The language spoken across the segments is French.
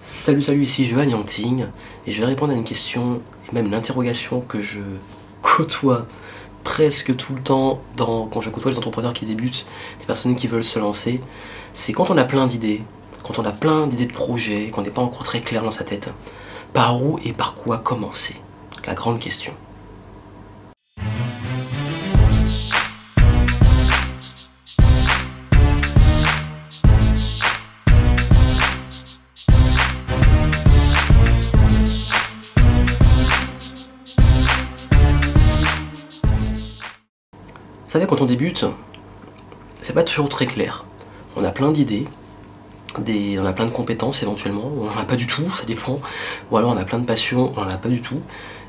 Salut, ici Johan Yangting et je vais répondre à une question et même une interrogation que je côtoie presque tout le temps quand je côtoie les entrepreneurs qui débutent, des personnes qui veulent se lancer. C'est quand on a plein d'idées, quand on a plein d'idées de projets, qu'on n'est pas encore très clair dans sa tête, par où et par quoi commencer? La grande question. Vous savez, quand on débute, c'est pas toujours très clair. On a plein d'idées, on a plein de compétences éventuellement, ou on n'en a pas du tout, ça dépend. Ou alors on a plein de passions, on n'en a pas du tout.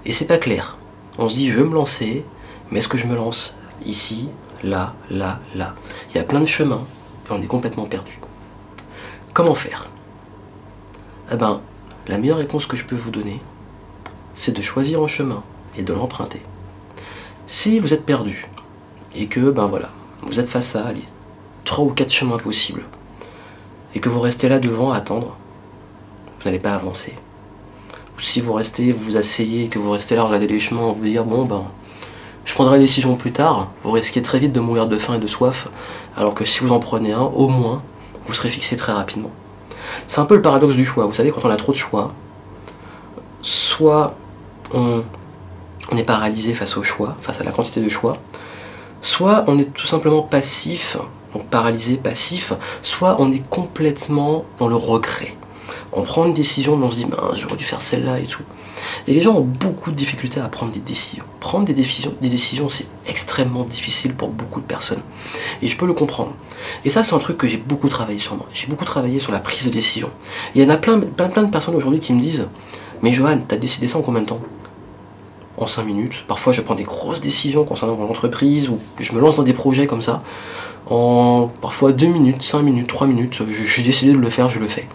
Et c'est pas clair. On se dit, je veux me lancer, mais est-ce que je me lance ici, là, là, là? Il y a plein de chemins, et on est complètement perdu. Comment faire? Eh ben, la meilleure réponse que je peux vous donner, c'est de choisir un chemin et de l'emprunter. Si vous êtes perdu, et que, ben voilà, vous êtes face à les 3 ou 4 chemins possibles, et que vous restez là devant à attendre, vous n'allez pas avancer. Ou si vous restez, vous vous asseyez, et que vous restez là à regarder les chemins, vous dire, bon ben, je prendrai la décision plus tard, vous risquez très vite de mourir de faim et de soif, alors que si vous en prenez un, au moins, vous serez fixé très rapidement. C'est un peu le paradoxe du choix. Vous savez, quand on a trop de choix, soit on est paralysé face au choix, face à la quantité de choix, soit on est tout simplement passif, donc paralysé, passif, soit on est complètement dans le regret. On prend une décision, mais on se dit, j'aurais dû faire celle-là et tout. Et les gens ont beaucoup de difficultés à prendre des décisions. Prendre des décisions, c'est extrêmement difficile pour beaucoup de personnes. Et je peux le comprendre. Et ça, c'est un truc que j'ai beaucoup travaillé sur moi. J'ai beaucoup travaillé sur la prise de décision. Et il y en a plein de personnes aujourd'hui qui me disent, mais Johan, t'as décidé ça en combien de temps? En 5 minutes. Parfois je prends des grosses décisions concernant mon entreprise ou je me lance dans des projets comme ça. En parfois 2 minutes, 5 minutes, 3 minutes, j'ai décidé de le faire, je le fais.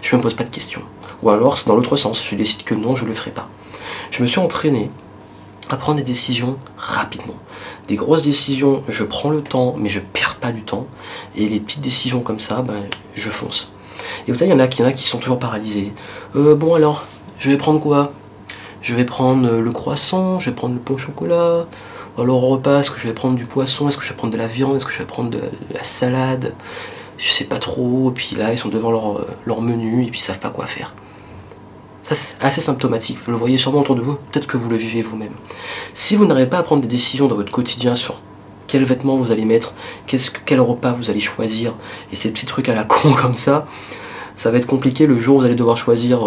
Je ne me pose pas de questions. Ou alors c'est dans l'autre sens, je décide que non, je ne le ferai pas. Je me suis entraîné à prendre des décisions rapidement. Des grosses décisions, je prends le temps, mais je perds pas du temps. Et les petites décisions comme ça, je fonce. Et vous savez, il y en a qui sont toujours paralysés. Bon alors, je vais prendre quoi? Je vais prendre le croissant, je vais prendre le pain au chocolat. Alors au repas, est-ce que je vais prendre du poisson? Est-ce que je vais prendre de la viande? Est-ce que je vais prendre de la salade? Je sais pas trop. Et puis là, ils sont devant leur menu et puis ils savent pas quoi faire. Ça, c'est assez symptomatique. Vous le voyez sûrement autour de vous. Peut-être que vous le vivez vous-même. Si vous n'arrivez pas à prendre des décisions dans votre quotidien sur quels vêtements vous allez mettre, quel repas vous allez choisir, et ces petits trucs à la con comme ça va être compliqué le jour où vous allez devoir choisir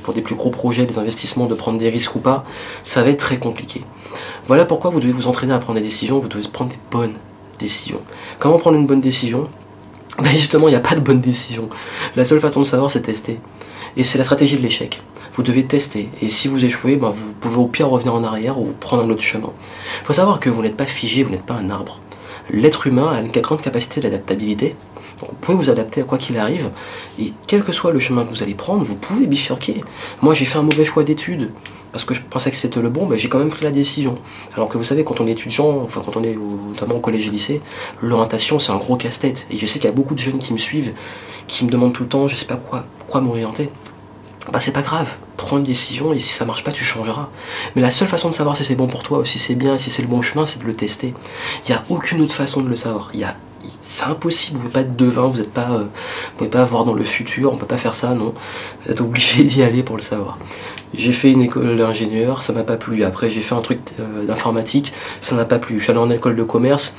pour des plus gros projets, des investissements, de prendre des risques ou pas. Ça va être très compliqué. Voilà pourquoi vous devez vous entraîner à prendre des décisions, vous devez prendre des bonnes décisions. Comment prendre une bonne décision? Justement, il n'y a pas de bonne décision. La seule façon de savoir, c'est tester. Et c'est la stratégie de l'échec. Vous devez tester. Et si vous échouez, vous pouvez au pire revenir en arrière ou prendre un autre chemin. Il faut savoir que vous n'êtes pas figé, vous n'êtes pas un arbre. L'être humain a une grande capacité d'adaptabilité. Donc vous pouvez vous adapter à quoi qu'il arrive, et quel que soit le chemin que vous allez prendre, vous pouvez bifurquer. Moi j'ai fait un mauvais choix d'études, parce que je pensais que c'était le bon, j'ai quand même pris la décision. Alors que vous savez, quand on est étudiant, enfin quand on est notamment au collège et lycée, l'orientation c'est un gros casse-tête. Et je sais qu'il y a beaucoup de jeunes qui me suivent, qui me demandent tout le temps, je sais pas quoi m'orienter. C'est pas grave, prends une décision et si ça marche pas, tu changeras. Mais la seule façon de savoir si c'est bon pour toi, ou si c'est bien, si c'est le bon chemin, c'est de le tester. Il n'y a aucune autre façon de le savoir. C'est impossible, vous ne pouvez pas être devin, vous pouvez pas voir dans le futur, on ne peut pas faire ça, non. Vous êtes obligé d'y aller pour le savoir. J'ai fait une école d'ingénieur, ça m'a pas plu. Après j'ai fait un truc d'informatique, ça m'a pas plu. Je suis allé en école de commerce,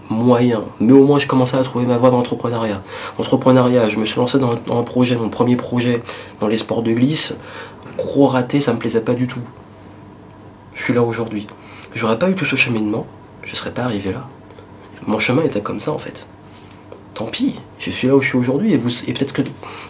moyen. Mais au moins j'ai commencé à trouver ma voie dans l'entrepreneuriat. Entrepreneuriat, je me suis lancé dans un projet, mon premier projet, dans les sports de glisse. Gros raté, ça me plaisait pas du tout. Je suis là aujourd'hui. J'aurais pas eu tout ce cheminement, je serais pas arrivé là. Mon chemin était comme ça en fait. Tant pis, je suis là où je suis aujourd'hui et peut-être que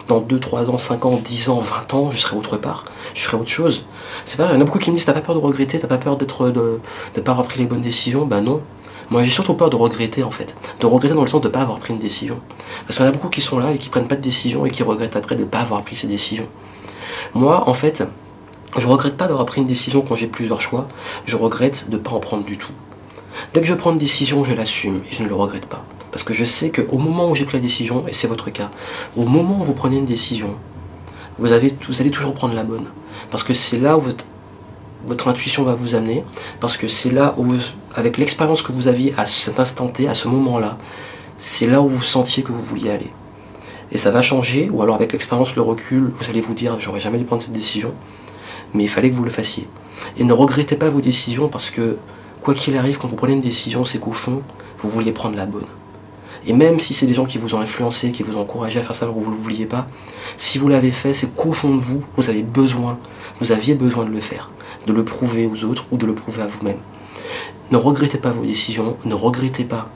dans 2, 3 ans, 5 ans, 10 ans, 20 ans, je serai autre part. Je ferai autre chose. C'est pas vrai, il y en a beaucoup qui me disent t'as pas peur de regretter, t'as pas peur de pas avoir pris les bonnes décisions. Non. Moi j'ai surtout peur de regretter en fait. De regretter dans le sens de pas avoir pris une décision. Parce qu'il y en a beaucoup qui sont là et qui prennent pas de décision et qui regrettent après de pas avoir pris ces décisions. Moi en fait, je regrette pas d'avoir pris une décision quand j'ai plusieurs choix, je regrette de pas en prendre du tout. Dès que je prends une décision, je l'assume et je ne le regrette pas. Parce que je sais qu'au moment où j'ai pris la décision, et c'est votre cas, au moment où vous prenez une décision, vous allez toujours prendre la bonne. Parce que c'est là où votre intuition va vous amener, parce que c'est là où, avec l'expérience que vous aviez à cet instant T, à ce moment-là, c'est là où vous sentiez que vous vouliez aller. Et ça va changer, ou alors avec l'expérience, le recul, vous allez vous dire, j'aurais jamais dû prendre cette décision, mais il fallait que vous le fassiez. Et ne regrettez pas vos décisions, parce que, quoi qu'il arrive, quand vous prenez une décision, c'est qu'au fond, vous vouliez prendre la bonne. Et même si c'est des gens qui vous ont influencé, qui vous ont encouragé à faire ça alors que vous ne le vouliez pas, si vous l'avez fait, c'est qu'au fond de vous, vous aviez besoin de le faire, de le prouver aux autres ou de le prouver à vous-même. Ne regrettez pas vos décisions, ne regrettez pas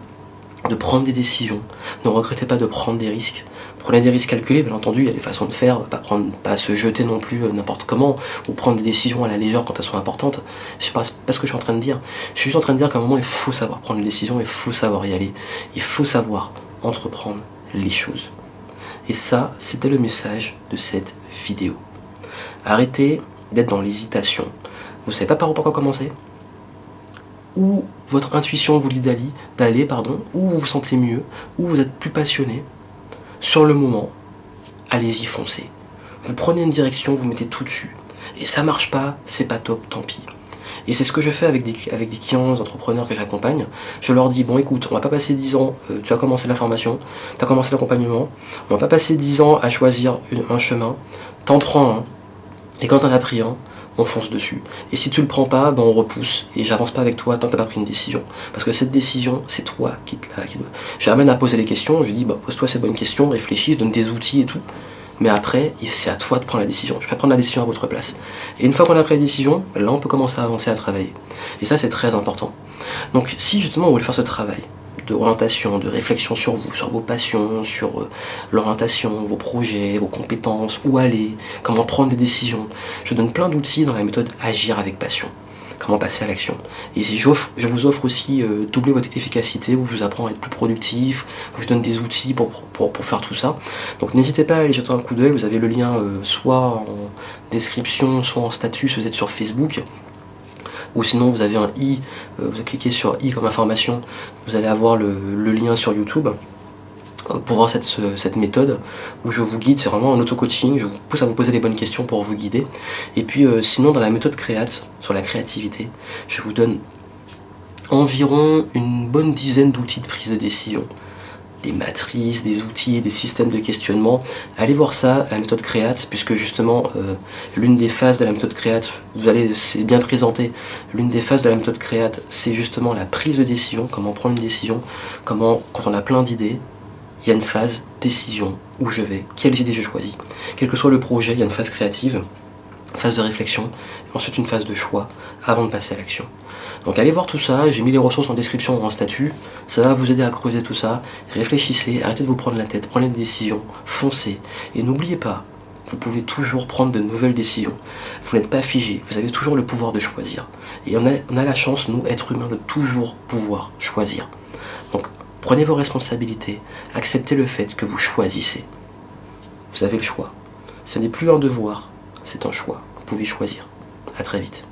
de prendre des décisions, ne regrettez pas de prendre des risques. Prenez des risques calculés, bien entendu, il y a des façons de faire, pas se jeter non plus n'importe comment, ou prendre des décisions à la légère quand elles sont importantes. Je sais pas ce que je suis en train de dire. Je suis juste en train de dire qu'à un moment, il faut savoir prendre des décisions, il faut savoir y aller, il faut savoir entreprendre les choses. Et ça, c'était le message de cette vidéo. Arrêtez d'être dans l'hésitation. Vous savez pas par où commencer ? Où votre intuition vous dit d'aller, où vous vous sentez mieux, où vous êtes plus passionné. Sur le moment, allez-y, foncez. Vous prenez une direction, vous mettez tout dessus. Et ça marche pas, c'est pas top, tant pis. Et c'est ce que je fais avec des clients, des entrepreneurs que j'accompagne. Je leur dis, bon écoute, on va pas passer 10 ans, tu as commencé la formation, tu as commencé l'accompagnement, on va pas passer 10 ans à choisir un chemin, t'en prends un, et quand t'en as pris un, on fonce dessus. Et si tu le prends pas, ben on repousse, et j'avance pas avec toi tant que t'as pas pris une décision. Parce que cette décision, c'est toi qui dois. Je ramène à poser les questions, je lui dis, bah, pose-toi ces bonnes questions, réfléchis, je donne des outils et tout. Mais après, c'est à toi de prendre la décision. Je vais pas prendre la décision à votre place. Et une fois qu'on a pris la décision, là on peut commencer à avancer, à travailler. Et ça c'est très important. Donc si justement vous voulez faire ce travail d'orientation, de réflexion sur vous, sur vos passions, sur l'orientation, vos projets, vos compétences, où aller, comment prendre des décisions, je donne plein d'outils dans la méthode Agir avec passion. Comment passer à l'action. Et je vous offre aussi doubler votre efficacité, où je vous apprends à être plus productif, je vous donne des outils pour faire tout ça. Donc n'hésitez pas à aller jeter un coup d'œil, vous avez le lien soit en description, soit en statut si vous êtes sur Facebook. Ou sinon vous avez un i, vous cliquez sur i comme information, vous allez avoir le lien sur YouTube pour voir cette méthode où je vous guide. C'est vraiment un auto-coaching, je vous pousse à vous poser les bonnes questions pour vous guider. Et puis sinon dans la méthode Créate, sur la créativité, je vous donne environ une bonne dizaine d'outils de prise de décision. Des matrices, des outils, des systèmes de questionnement. Allez voir ça, la méthode Créate, puisque justement l'une des phases de la méthode Créate, c'est bien présenté, l'une des phases de la méthode Créate, c'est justement la prise de décision, comment prendre une décision, comment, quand on a plein d'idées, il y a une phase décision, où je vais, quelles idées je choisis. Quel que soit le projet, il y a une phase créative, phase de réflexion, et ensuite une phase de choix, avant de passer à l'action. Donc allez voir tout ça, j'ai mis les ressources en description ou en statut, ça va vous aider à creuser tout ça, réfléchissez, arrêtez de vous prendre la tête, prenez des décisions, foncez, et n'oubliez pas, vous pouvez toujours prendre de nouvelles décisions, vous n'êtes pas figé, vous avez toujours le pouvoir de choisir, et on a la chance, nous, êtres humains, de toujours pouvoir choisir. Donc prenez vos responsabilités, acceptez le fait que vous choisissez, vous avez le choix, ce n'est plus un devoir, c'est un choix, vous pouvez choisir. À très vite.